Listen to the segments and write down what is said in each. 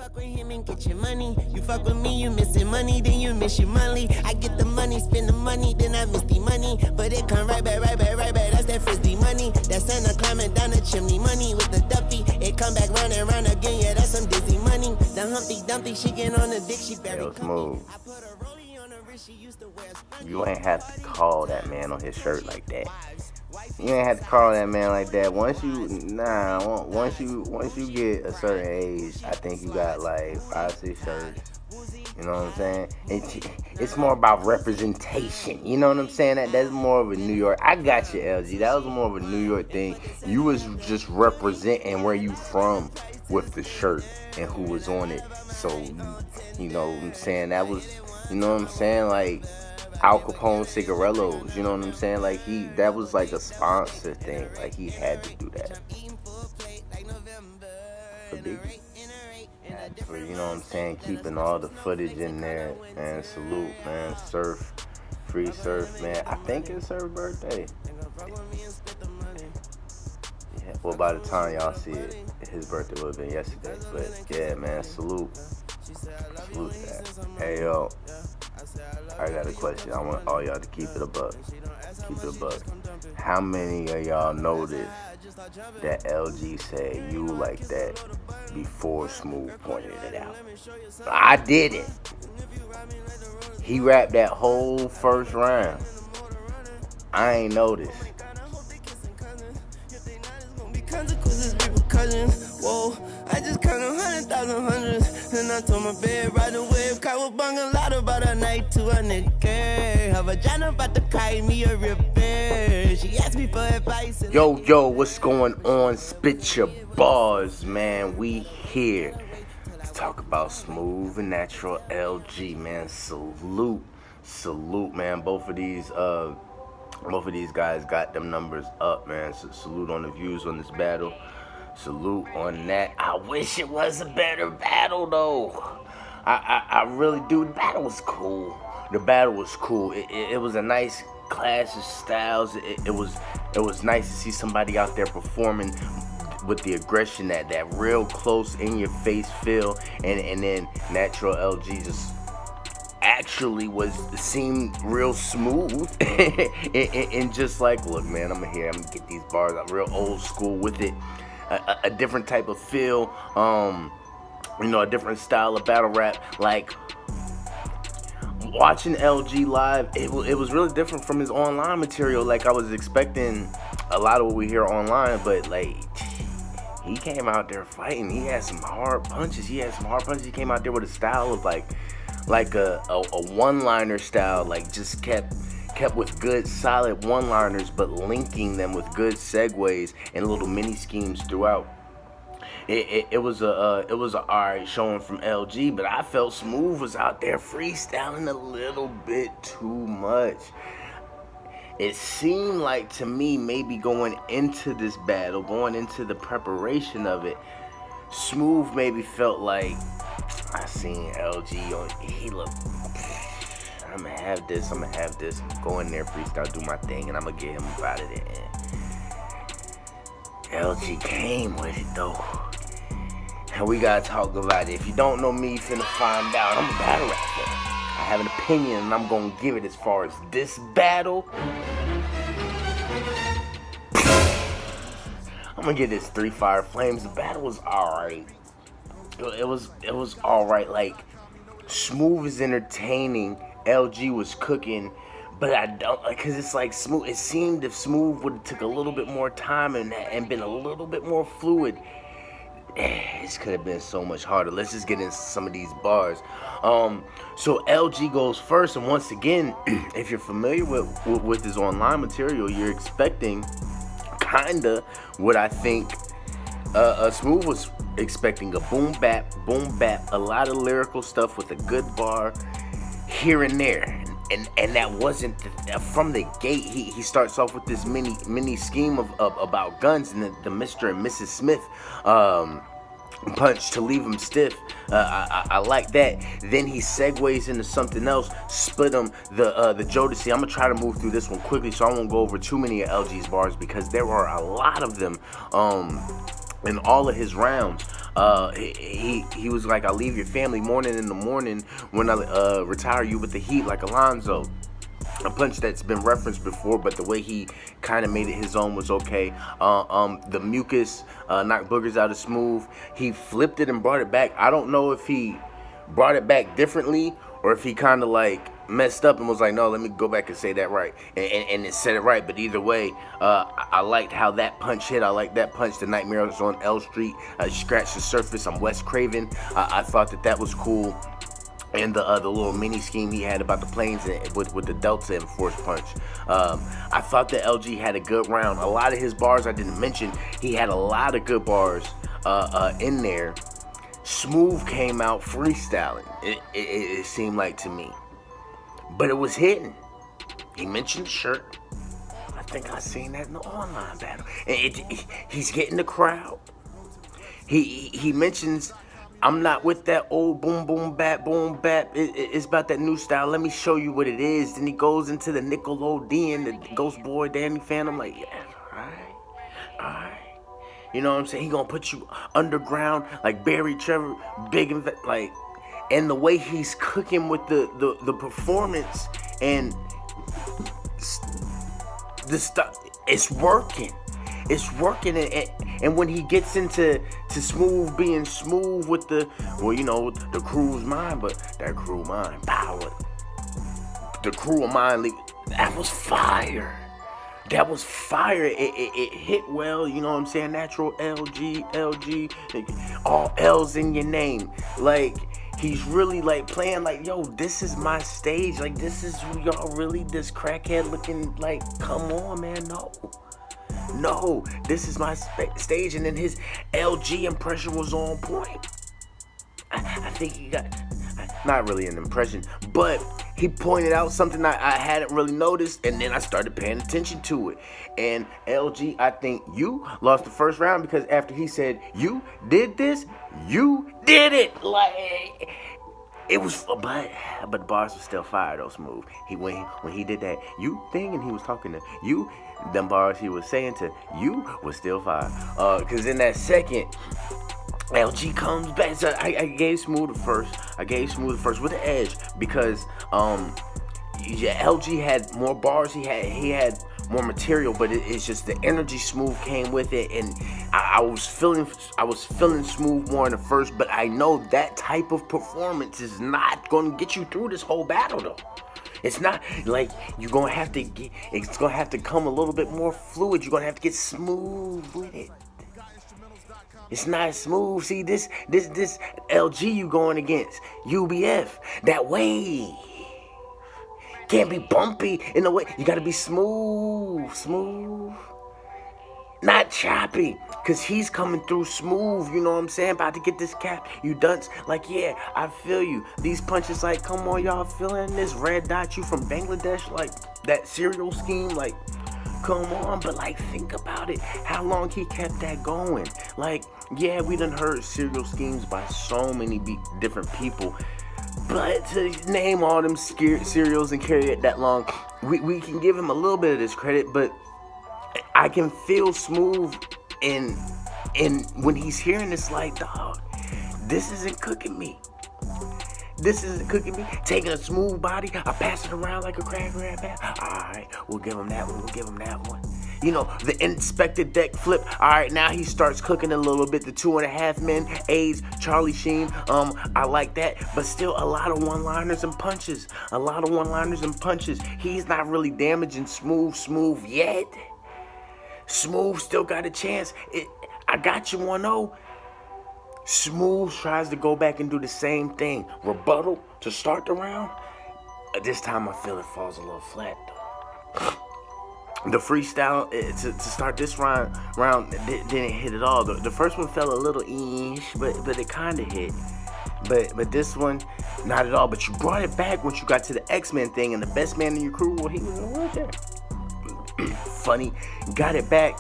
fuck with him and get your money. You fuck with me, you missing money, then you miss your money. I get the money, spend the money, then I miss the money. But it come right back, right back, right back. That's that frisbee money. That Santa climbing down the chimney money with the Duffy. It come back round and round again, yeah, that's some dizzy money. The Humpty Dumpty, she get on the dick, she barely Smooth. I put a rollie on her wrist, she used to wear spongy. You ain't have to call that man on his shirt like that. You ain't have to call that man like that. Once you get a certain age, I think you got like 5-6 shirts. You know what I'm saying? It's more about representation. You know what I'm saying? That's more of a New York. I got you, LG. That was more of a New York thing. You was just representing where you from with the shirt and who was on it. So, you know what I'm saying? That was, you know what I'm saying? Like Al Capone cigarillos, you know what I'm saying? Like that was like a sponsor thing. Like he had to do that. For Biggie. For, you know what I'm saying, keeping all the footage in there. Man, salute, man. Surf, free surf, man. I think it's her birthday. Yeah, well, by the time y'all see it, his birthday would have been yesterday. But yeah, man, salute. Salute that. Hey, yo. I got a question. I want all y'all to keep it a buck. Keep it a buck. How many of y'all noticed that LG said you like that before Smooth pointed it out? I didn't. He rapped that whole first round. I ain't noticed. Whoa, I just count 100,000 hundreds. And I told my bed right away. Cowabunga lot about a night to a nigga. Have a vagina about to kite me a repair. She asked me for advice. Yo, what's going on? Spit your bars, man. We here to talk about Smooth and Natural LG, man. Salute, man. Both of these guys got them numbers up, man. So salute on the views on this battle. Salute on that. I wish it was a better battle, though. I really do. The battle was cool. It was a nice clash of styles. It was nice to see somebody out there performing with the aggression, that real close in your face feel, and then Natural LG just actually seemed real smooth and just like, look, man, I'm gonna get these bars. I'm real old school with it. A different type of feel, a different style of battle rap. Like watching LG live, it was really different from his online material. Like I was expecting a lot of what we hear online, but like he came out there fighting. He had some hard punches. He came out there with a style of like a one-liner style, like just kept with good solid one-liners, but linking them with good segues and little mini schemes throughout. It was a alright showing from LG, but I felt Smooth was out there freestyling a little bit too much. It seemed like to me, maybe going into this battle, going into the preparation of it, Smooth maybe felt like I seen LG on. He looked. I'm gonna have this. Go in there, freestyle, do my thing, and I'm gonna get him out of there. LG came with it though, and we gotta talk about it. If you don't know me, you finna find out. I'm a battle rapper. I have an opinion, and I'm gonna give it as far as this battle. I'm gonna give this 3 fire flames. The battle was alright. It was alright. Like Smooth is entertaining. LG was cooking, but I don't, because it's like Smooth. It seemed if Smooth would have took a little bit more time and been a little bit more fluid, this could have been so much harder. Let's just get into some of these bars. So LG goes first, and once again, if you're familiar with his online material, you're expecting kinda what I think Smooth was expecting: a boom bap, a lot of lyrical stuff with a good bar here and there, and that wasn't from the gate. He starts off with this mini scheme of about guns and the Mr. and Mrs. Smith punch to leave him stiff. I like that. Then he segues into something else. Split him the Jodeci. I'm gonna try to move through this one quickly, so I won't go over too many of LG's bars because there are a lot of them in all of his rounds. He was like, "I'll leave your family mourning in the morning when I retire you with the heat like Alonzo." A punch that's been referenced before, but the way he kind of made it his own was okay. The mucus knocked boogers out of Smooth. He flipped it and brought it back. I don't know if he brought it back differently or if he kind of like messed up and was like, no, let me go back and say that right, and it said it right. But either way, I liked how that punch hit. I liked that punch. The Nightmares on L Street scratched the surface. I'm Wes Craven. I thought that was cool. And the little mini scheme he had about the planes with the Delta and Force Punch. I thought that LG had a good round. A lot of his bars I didn't mention. He had a lot of good bars in there. Smooth came out freestyling. It seemed like to me, but it was hitting. He mentioned the shirt. I think I seen that in the online battle. And he's getting the crowd. He mentions, I'm not with that old boom boom bap boom bap. It's about that new style. Let me show you what it is. Then he goes into the Nickelodeon, the Ghost Boy, Danny fan. I'm like, yeah, all right. You know what I'm saying? He gonna put you underground like Barry Trevor, big and like, and the way he's cooking with the performance and the stuff, it's working. It's working, and when he gets into Smooth being smooth with the crew's mine, but that crew mine power, the crew of mine, that was fire. That was fire. It hit well, you know what I'm saying? Natural LG, all L's in your name. Like, he's really like playing like, yo, this is my stage. Like, this is who y'all really, this crackhead looking like, come on, man, no, this is my stage. And then his LG impression was on point. I think he got, not really an impression, but he pointed out something I hadn't really noticed, and then I started paying attention to it. And LG, I think you lost the first round because after he said, you did this, you did it. Like, it was, but the bars were still fire though, Smooth. When he did that you thing and he was talking to you, them bars he was saying to you was still fire. Cause in that second, LG comes back. So I gave Smooth the first. With the edge because LG had more bars. He had more material, but it's just the energy Smooth came with it, and I was feeling Smooth more in the first. But I know that type of performance is not going to get you through this whole battle though. It's not like you're gonna have to get. It's gonna have to come a little bit more fluid. You're gonna have to get smooth with it. It's not smooth. See, this LG you going against, UBF, that wave. Can't be bumpy in the way. You gotta be smooth. Not choppy. Cause he's coming through smooth, you know what I'm saying? About to get this cap, you dunce. Like, yeah, I feel you. These punches like, come on, y'all feeling this? Red dot, you from Bangladesh? Like, that cereal scheme, like, come on, but like, think about it. How long he kept that going? Like, yeah, we done heard cereal schemes by so many different people, but to name all them cereals and carry it that long, we can give him a little bit of this credit, but I can feel Smooth in when he's hearing this, like, dog, this isn't cooking me. Taking a Smooth body, I pass it around like a crack grab. Alright, we'll give him that one. You know, the inspected deck flip. Alright, now he starts cooking a little bit. The 2.5 Men, AIDS, Charlie Sheen. I like that. But still a lot of one-liners and punches. He's not really damaging Smooth yet. Smooth still got a chance. I got you 1-0. Smooth tries to go back and do the same thing. Rebuttal to start the round. This time I feel it falls a little flat though. The freestyle to start this round didn't hit at all. The first one fell a little ish, but it kind of hit. But this one, not at all. But you brought it back once you got to the X-Men thing, and the best man in your crew, well, he was in a wheelchair. Funny, got it back.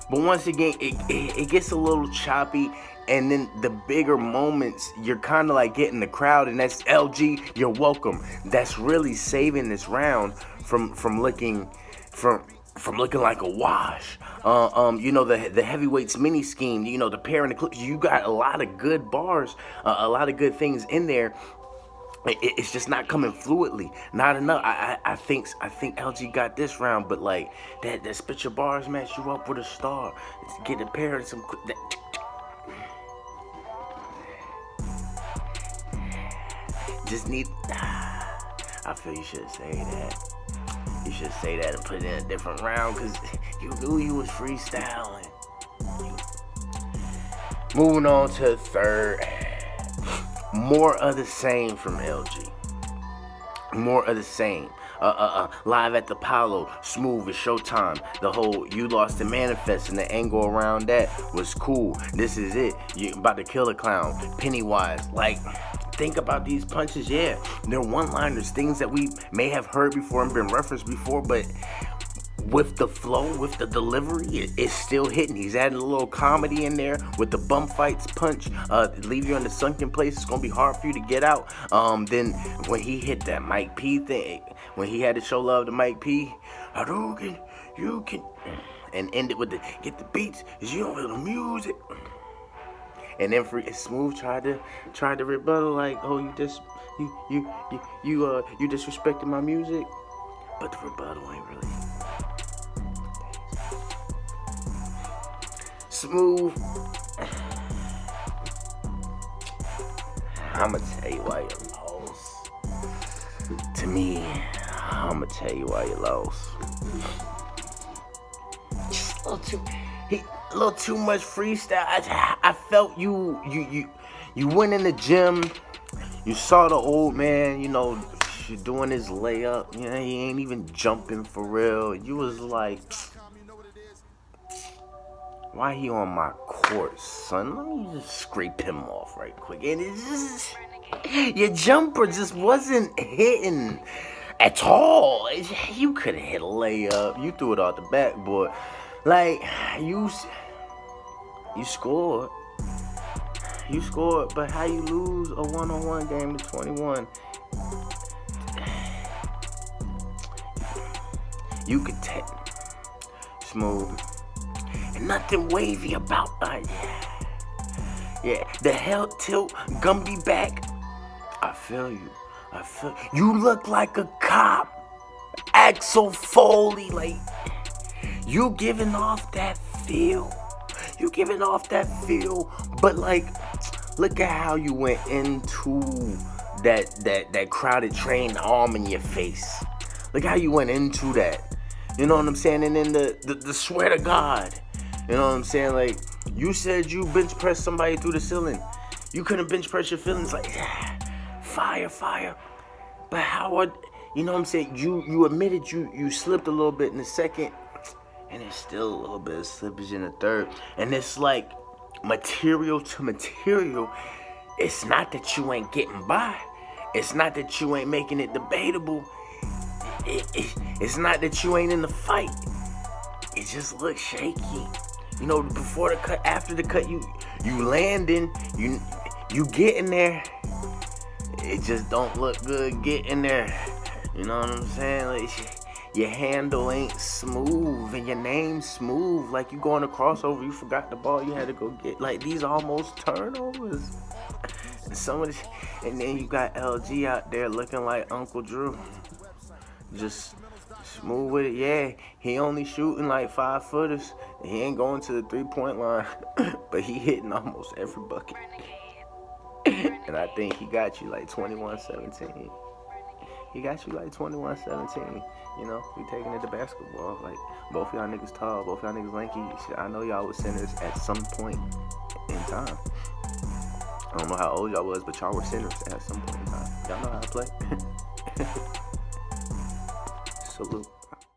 But once again, it gets a little choppy. And then the bigger moments, you're kind of like getting the crowd, and that's LG, you're welcome. That's really saving this round from looking, from from looking like a wash. You know, the heavyweights mini scheme, you know, the pair and the clips. You got a lot of good bars, a lot of good things in there. It's just not coming fluidly, not enough. I think LG got this round, but like that spit your bars match you up with a star. Get a pair and some. Just need. I feel you should say that. You should say that and put it in a different round, because you knew you was freestyling. Moving on to third. More of the same from LG. More of the same. Live at the Apollo, Smooth with Showtime. The whole You Lost the Manifest and the angle around that was cool. This is it. You about to kill a clown. Pennywise. Like, think about these punches. Yeah, they're one-liners, things that we may have heard before and been referenced before, but with the flow, with the delivery, it's still hitting. He's adding a little comedy in there with the bum fights punch, leave you in the sunken place. It's gonna be hard for you to get out. Then when he hit that Mike P thing, when he had to show love to Mike P, you can, and end it with the get the beats, cause you don't feel the music. And then Smooth tried to rebuttal, like, oh, you disrespected my music, but the rebuttal ain't really. Smooth. I'ma tell you why you lost. To me, I'ma tell you why you lost. Just a little too much freestyle. I felt you went in the gym. You saw the old man, you know, doing his layup. You know, he ain't even jumping for real. You was like, why he on my court, son? Let me just scrape him off right quick. And it's just, your jumper just wasn't hitting at all. You could have hit a layup. You threw it off the backboard. Like, you scored. You scored, but how you lose a one-on-one game to 21? You could take Smooth. And nothing wavy about that. Yeah, the hell tilt, Gumby back. I feel you. You look like a cop. Axel Foley, like, you giving off that feel. But like, look at how you went into that crowded train, arm in your face. Look how you went into that. You know what I'm saying? And then the swear to God. You know what I'm saying? Like, you said you bench pressed somebody through the ceiling. You couldn't bench press your feelings. Like, fire. But Howard, you know what I'm saying? You admitted you slipped a little bit in the second. And there's still a little bit of slippage in the third. And it's like material to material. It's not that you ain't getting by. It's not that you ain't making it debatable. It's not that you ain't in the fight. It just looks shaky. You know, before the cut, after the cut, you landing, you getting there. It just don't look good getting there. You know what I'm saying? Like, your handle ain't smooth and your name's smooth. Like, you going to crossover, you forgot the ball, you had to go get. Like, these almost turnovers. And some of this, and then you got LG out there looking like Uncle Drew. Just smooth with it. Yeah, he only shooting like 5-footers. He ain't going to the 3-point line, but he hitting almost every bucket. And I think he got you like 21-17. He got you like 21-17. You know, we taking it to basketball. Like, both y'all niggas tall, both y'all niggas lanky. Shit, I know y'all was centers at some point in time. I don't know how old y'all was, but y'all were centers at some point in time. Y'all know how to play. Salute.